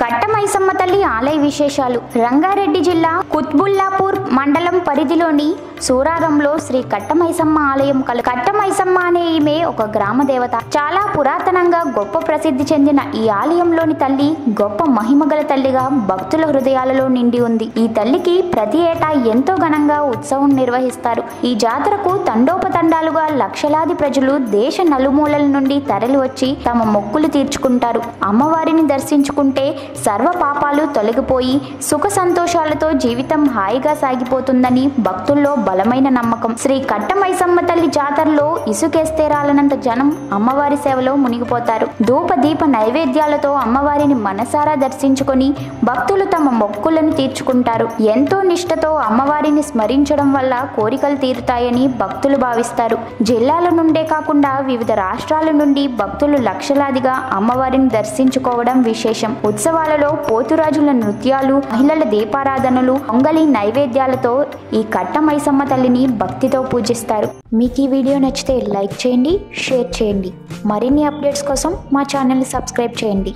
కట్టమైసమ్మ తల్లి ఆలయ విశేషాలు. రంగారెడ్డి జిల్లా కుత్బుల్లాపూర్ మండలం పరిధిలోని సూరారంలో శ్రీ కట్టమైసమ్మ ఆలయం కట్టమైసమ్మ అనే ఈమె ఒక గ్రామ దేవత. చాలా పురాతనంగా గొప్ప ప్రసిద్ధి చెందిన ఈ ఆలయంలోని తల్లి గొప్ప మహిమగల తల్లిగా భక్తుల హృదయాలలో నిండి ఉంది. ఈ తల్లికి ప్రతి ఏటా ఎంతో ఘనంగా ఉత్సవం నిర్వహిస్తారు. ఈ జాతరకు తండోపతండాలుగా లక్షలాది ప్రజలు దేశ నలుమూలల నుండి తరలి వచ్చి తమ మొక్కులు తీర్చుకుంటారు. అమ్మవారిని దర్శించుకుంటే సర్వ పాపాలు తొలగిపోయి సుఖ సంతోషాలతో జీవితం హాయిగా సాగిపోతుందని భక్తుల్లో బలమైన నమ్మకం. శ్రీ కట్టమైసమ్మ తల్లి జాతరలో ఇసుకేస్తే రాలనంత జనం అమ్మవారి సేవలో మునిగిపోతారు. ధూప దీప నైవేద్యాలతో అమ్మవారిని మనసారా దర్శించుకొని భక్తులు తమ మొక్కులను తీర్చుకుంటారు. ఎంతో నిష్ఠతో అమ్మవారిని స్మరించడం వల్ల కోరికలు తీరుతాయని భక్తులు భావిస్తారు. జిల్లాల నుండే కాకుండా వివిధ రాష్ట్రాల నుండి భక్తులు లక్షలాదిగా అమ్మవారిని దర్శించుకోవడం విశేషం. ఉత్సవాలలో పోతురాజుల నృత్యాలు, మహిళల దీపారాధనలు, పొంగలి నైవేద్యాలతో ఈ కట్టమైసమ్మ తల్లిని భక్తితో పూజిస్తారు. మీకు ఈ వీడియో నచ్చితే లైక్ చేయండి, షేర్ చేయండి. మరిన్ని అప్డేట్స్ కోసం మా ఛానల్ని సబ్స్క్రైబ్ చేయండి.